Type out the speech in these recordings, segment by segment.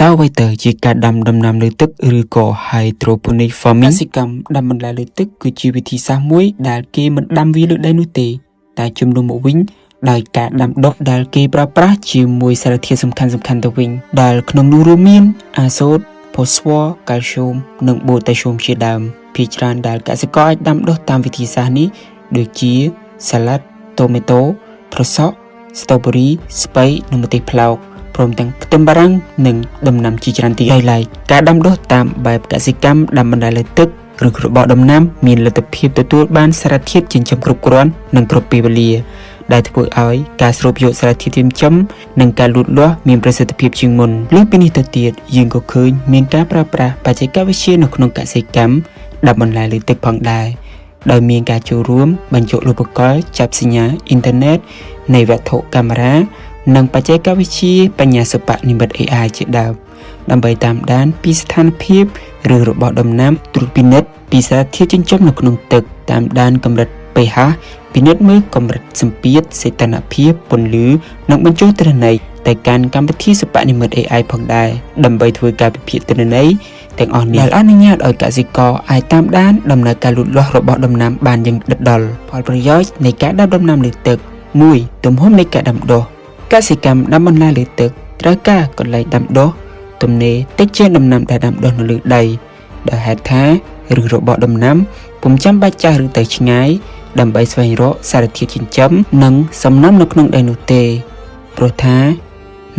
តើអ្វីទៅជាការដាំដំណាំលើទឹកឬក៏ hydroponic farming កសិកម្មដាំបន្លែលើទឹកគឺជាវិធីសាស្ត្រមួយដែលគេមិនដាំវាលើដីនោះទេតែជំនួសមកវិញដោយការដាំដុះដែលគេប្រើប្រាស់ជាមួយសារធាតុសំខាន់ៗទៅវិញដែលក្នុងនោះរួមមានអាសូត ផូស្វ័រ កាល់ស្យូម និងបូតាស្យូមជាដើមភាគច្រើនដែលកសិករអាចដាំដុះតាមវិធីសាស្ត្រនេះដូចជាសាឡាត់ តូម៉េតូ ត្រសក់ ស្ទ្រូប៊េរី ស្ពៃ និងម្ទេសផ្លោកព្រមទាំងខ្ទឹមបារាំងនិងដំណាំជាច្រើនទៀតហើយការដាំដុះតាមបែបកសិកម្មដាំបណ្តែលលើទឹកឬរបស់ដំណាំមានលទ្ធភាពទទួលបានសារធាតុចិញ្ចឹមគ្រប់គ្រាន់និងគ្រប់ពេលវេលាដែលធ្វើឲ្យការស្រូបយកសារធាតុចិញ្ចឹមនិងការលូតលាស់មានប្រសិទ្ធភាពជាងមុនលើសពីនេះទៅទៀតយើងក៏ឃើញមានការប្រើប្រាស់បច្ចេកវិទ្យានៅក្នុងកសិកម្មដាំបន្លែលើទឹកផងដែរដោយមានការចូលរួមបញ្ចូលឧបករណ៍ចាប់សញ្ញាអ៊ីនធឺណិតនៃវត្ថុកាមេរ៉ានិងបច្ចេកវិទ្យាបញ្ញាសិប្បនិម្មិត AI ជាដើមដើម្បីតាមដានពីស្ថានភាពឬរបស់ដំណាំត្រួតពិនិត្យពីសារធាតុចិញ្ចឹមនៅក្នុងទឹកតាមដានកម្រិត pH ពិនិត្យមើលកម្រិតសម្ពាធសីតុណ្ហភាពពន្លឺនិងបញ្ចូលទិន្នន័យទៅកាន់កម្មវិធីសិប្បនិម្មិត AI ផងដែរដើម្បីធ្វើការវិភាគទិន្នន័យទាំងអស់នេះដែលអនុញ្ញាតឲ្យកសិករអាចតាមដានដំណើរការលូតលាស់របស់ដំណាំបានយ៉ាងដិតដល់ផលប្រយោជន៍នៃការដាំដំណាំលើទឹក 1. ទំហំនៃការដាំដុះកសិកម្មដាំបន្លែលើទឹកត្រូវការកន្លែងដាំដុះទំនេរតិចជាងដំណាំដែលដាំដុះនៅលើដីដោយហេតុថាឬរបស់ដំណាំពុំចាំបាច់ចាស់ឬទៅឆ្ងាយដើម្បីស្វែងរកសារធាតុចិញ្ចឹមនិងសំណើមនៅក្នុងដីនោះទេព្រោះថា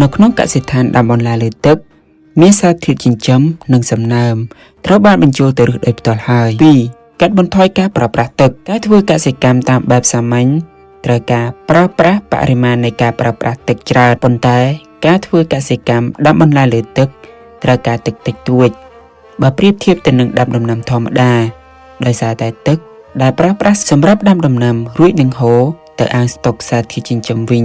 នៅក្នុងកសិដ្ឋានដាំបន្លែលើទឹកមានសារធាតុចិញ្ចឹមនិងសំណើមត្រូវបានបញ្ចូលទៅឫសដីផ្ទាល់ហើយ 2. កាត់បន្ថយការប្រើប្រាស់ទឹកការធ្វើកសិកម្មតាមបែបសាមញ្ញត្រូវការប្រើប្រាស់បរិមាណនៃការប្រើប្រាស់ទឹកច្រើនប៉ុន្តែការធ្វើកសិកម្មដាំបន្លែលើទឹកត្រូវការទឹកតិចតួចបើប្រៀបធៀបទៅនឹងដាំដំណាំធម្មតាដោយសារតែទឹកដែលប្រើប្រាស់សម្រាប់ដាំដំណាំរួចនឹងហូរទៅអាងស្តុកសារធាតុចិញ្ចឹមវិញ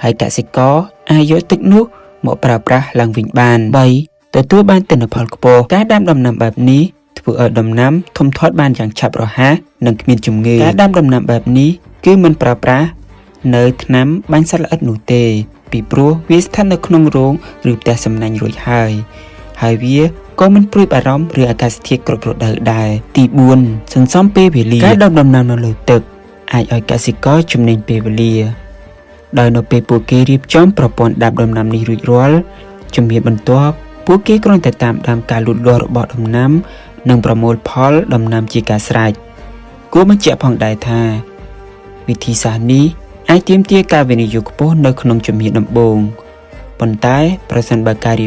ហើយកសិករអាចយកទឹកនោះមកប្រើប្រាស់ឡើងវិញបាន 3. ទទួលបានទិន្នផលខ្ពស់ការដាំដំណាំបែបនេះធ្វើឲ្យដំណាំធំធាត់បានយ៉ាងឆាប់រហ័សនិងគ្មានជំងឺការដាំដំណាំបែបនេះគឺមិនប្រើប្រាស់នៅថ្នាំបាញ់សត្វល្អិតនោះទេពីព្រោះវាស្ថិតនៅក្នុងរោងឬផ្ទះសំណាញ់រួចហើយវាក៏មិនព្រួយបារម្ភឬអាកាសធាតុគ្រប់រដូវដែរទី 4 សន្សំពេលវេលាការដាំដំណាំនៅលើទឹកអាចឲ្យកសិករចំណេញពេលវេលាដោយនៅពេលពួកគេរៀបចំប្រព័ន្ធដាំដំណាំនេះរួចរាល់ជំហានបន្ទាប់ពួកគេគ្រាន់តែតាមដានការលូតលាស់របស់ដំណាំនិងប្រមូលផលដំណាំជាការស្រេចគួរបញ្ជាក់ផងដែរថាវិធីសាស្ត្រនេះអាចទាមទារការវិនិយោគខ្ពស់នៅក្នុងជំហានដំបូងប៉ុន្តែប្រសិនបើការរៀប